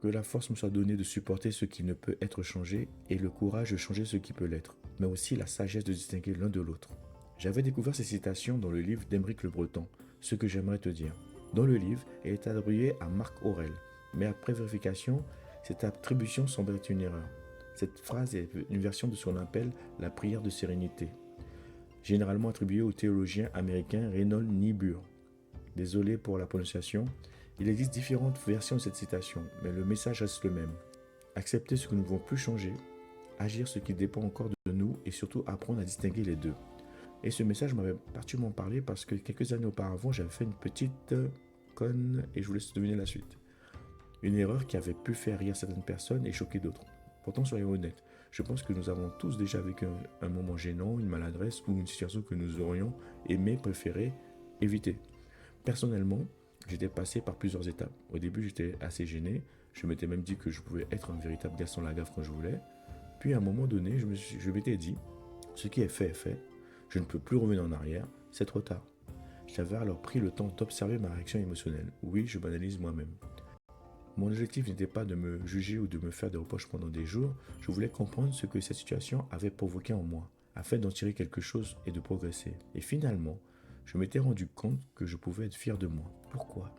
Que la force me soit donnée de supporter ce qui ne peut être changé et le courage de changer ce qui peut l'être, mais aussi la sagesse de distinguer l'un de l'autre. J'avais découvert ces citations dans le livre d'Aymeric Le Breton, Ce que j'aimerais te dire. Dans le livre, elle est attribuée à Marc Aurèle, mais après vérification, cette attribution semble être une erreur. Cette phrase est une version de ce qu'on appelle la prière de sérénité, généralement attribuée au théologien américain Reynold Niebuhr. Désolé pour la prononciation. Il existe différentes versions de cette citation, mais le message reste le même. Accepter ce que nous ne pouvons plus changer, agir ce qui dépend encore de nous et surtout apprendre à distinguer les deux. Et ce message m'avait particulièrement parlé parce que quelques années auparavant, j'avais fait une petite conne et je vous laisse deviner la suite. Une erreur qui avait pu faire rire certaines personnes et choquer d'autres. Pourtant, soyons honnêtes, je pense que nous avons tous déjà vécu un moment gênant, une maladresse ou une situation que nous aurions aimé, préféré, éviter. Personnellement, j'étais passé par plusieurs étapes. Au début, j'étais assez gêné. Je m'étais même dit que je pouvais être un véritable Gaston Lagaffe quand je voulais. Puis à un moment donné, je m'étais dit, ce qui est fait est fait. Je ne peux plus revenir en arrière. C'est trop tard. J'avais alors pris le temps d'observer ma réaction émotionnelle. Oui, je m'analyse moi-même. Mon objectif n'était pas de me juger ou de me faire des reproches pendant des jours. Je voulais comprendre ce que cette situation avait provoqué en moi, afin d'en tirer quelque chose et de progresser. Et finalement, je m'étais rendu compte que je pouvais être fier de moi. Pourquoi?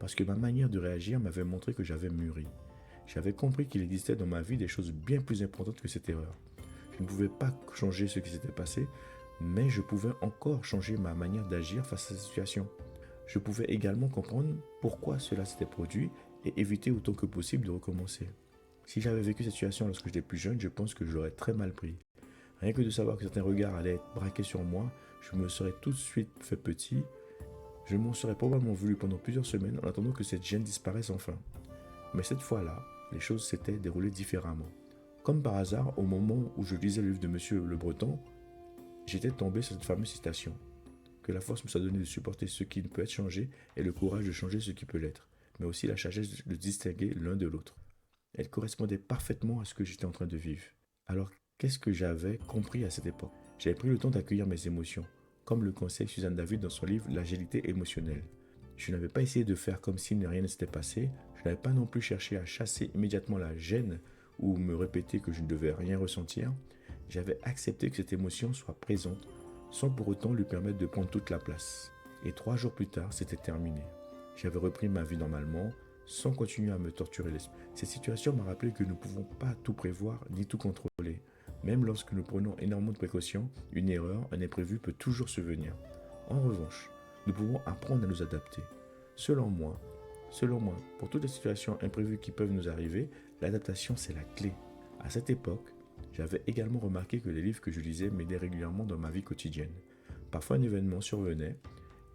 Parce que ma manière de réagir m'avait montré que j'avais mûri. J'avais compris qu'il existait dans ma vie des choses bien plus importantes que cette erreur. Je ne pouvais pas changer ce qui s'était passé, mais je pouvais encore changer ma manière d'agir face à cette situation. Je pouvais également comprendre pourquoi cela s'était produit et éviter autant que possible de recommencer. Si j'avais vécu cette situation lorsque j'étais plus jeune, je pense que je l'aurais très mal pris. Rien que de savoir que certains regards allaient être braqués sur moi, je me serais tout de suite fait petit. Je m'en serais probablement voulu pendant plusieurs semaines en attendant que cette gêne disparaisse enfin. Mais cette fois-là, les choses s'étaient déroulées différemment. Comme par hasard, au moment où je lisais le livre de Monsieur Le Breton, j'étais tombé sur cette fameuse citation. Que la force me soit donnée de supporter ce qui ne peut être changé et le courage de changer ce qui peut l'être, mais aussi la sagesse de distinguer l'un de l'autre. Elle correspondait parfaitement à ce que j'étais en train de vivre. Alors, qu'est-ce que j'avais compris à cette époque? J'avais pris le temps d'accueillir mes émotions, comme le conseille Suzanne David dans son livre L'agilité émotionnelle. Je n'avais pas essayé de faire comme si rien ne s'était passé, je n'avais pas non plus cherché à chasser immédiatement la gêne ou me répéter que je ne devais rien ressentir. J'avais accepté que cette émotion soit présente sans pour autant lui permettre de prendre toute la place. Et 3 jours plus tard, c'était terminé. J'avais repris ma vie normalement, sans continuer à me torturer l'esprit. Cette situation m'a rappelé que nous ne pouvons pas tout prévoir ni tout contrôler. Même lorsque nous prenons énormément de précautions, une erreur, un imprévu peut toujours survenir. En revanche, nous pouvons apprendre à nous adapter. Selon moi, pour toutes les situations imprévues qui peuvent nous arriver, l'adaptation c'est la clé. À cette époque, j'avais également remarqué que les livres que je lisais m'aidaient régulièrement dans ma vie quotidienne. Parfois un événement survenait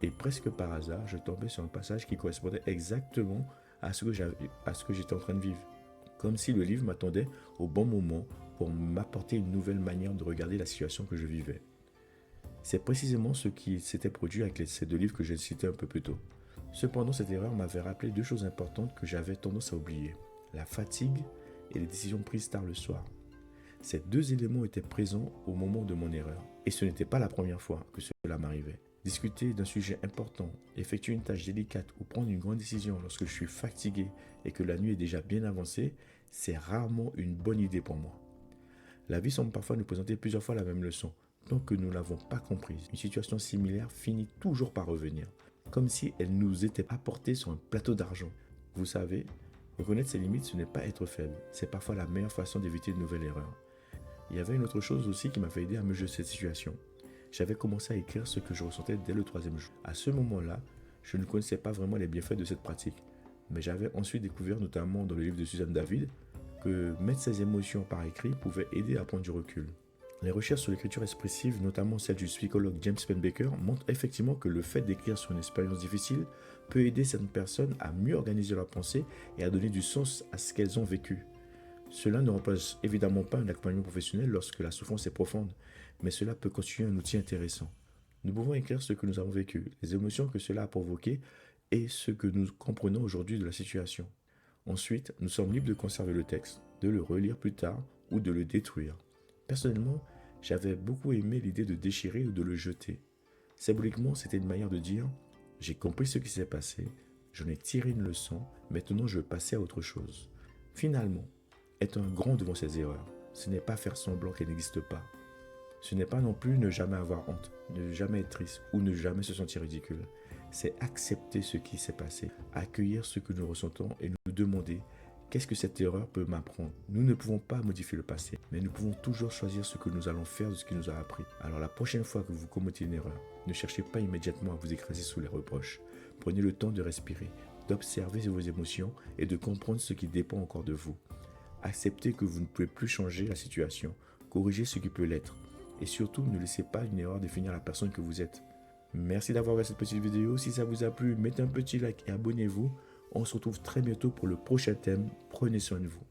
et presque par hasard, je tombais sur un passage qui correspondait exactement à ce que j'étais en train de vivre. Comme si le livre m'attendait au bon moment pour m'apporter une nouvelle manière de regarder la situation que je vivais. C'est précisément ce qui s'était produit avec ces 2 livres que j'ai cités un peu plus tôt. Cependant, cette erreur m'avait rappelé 2 choses importantes que j'avais tendance à oublier. La fatigue et les décisions prises tard le soir. Ces 2 éléments étaient présents au moment de mon erreur. Et ce n'était pas la première fois que cela m'arrivait. Discuter d'un sujet important, effectuer une tâche délicate ou prendre une grande décision lorsque je suis fatigué et que la nuit est déjà bien avancée, c'est rarement une bonne idée pour moi. La vie semble parfois nous présenter plusieurs fois la même leçon, tant que nous ne l'avons pas comprise. Une situation similaire finit toujours par revenir, comme si elle nous était apportée sur un plateau d'argent. Vous savez, reconnaître ses limites, ce n'est pas être faible, c'est parfois la meilleure façon d'éviter de nouvelles erreurs. Il y avait une autre chose aussi qui m'avait aidé à me juger de cette situation. J'avais commencé à écrire ce que je ressentais dès le 3e jour. À ce moment-là, je ne connaissais pas vraiment les bienfaits de cette pratique. Mais j'avais ensuite découvert, notamment dans le livre de Suzanne David, que mettre ses émotions par écrit pouvait aider à prendre du recul. Les recherches sur l'écriture expressive, notamment celle du psychologue James Pennebaker, montrent effectivement que le fait d'écrire sur une expérience difficile peut aider certaines personnes à mieux organiser leurs pensées et à donner du sens à ce qu'elles ont vécu. Cela ne remplace évidemment pas un accompagnement professionnel lorsque la souffrance est profonde, mais cela peut constituer un outil intéressant. Nous pouvons écrire ce que nous avons vécu, les émotions que cela a provoquées et ce que nous comprenons aujourd'hui de la situation. Ensuite, nous sommes libres de conserver le texte, de le relire plus tard ou de le détruire. Personnellement, j'avais beaucoup aimé l'idée de déchirer ou de le jeter. Symboliquement, c'était une manière de dire « J'ai compris ce qui s'est passé, j'en ai tiré une leçon, maintenant je veux passer à autre chose ». Finalement, être un grand devant ses erreurs, ce n'est pas faire semblant qu'elles n'existent pas. Ce n'est pas non plus ne jamais avoir honte, ne jamais être triste ou ne jamais se sentir ridicule. C'est accepter ce qui s'est passé, accueillir ce que nous ressentons et nous demander qu'est-ce que cette erreur peut m'apprendre. Nous ne pouvons pas modifier le passé, mais nous pouvons toujours choisir ce que nous allons faire de ce qui nous a appris. Alors la prochaine fois que vous commettez une erreur, ne cherchez pas immédiatement à vous écraser sous les reproches. Prenez le temps de respirer, d'observer vos émotions et de comprendre ce qui dépend encore de vous. Acceptez que vous ne pouvez plus changer la situation, corrigez ce qui peut l'être. Et surtout, ne laissez pas une erreur définir la personne que vous êtes. Merci d'avoir regardé cette petite vidéo. Si ça vous a plu, mettez un petit like et abonnez-vous. On se retrouve très bientôt pour le prochain thème. Prenez soin de vous.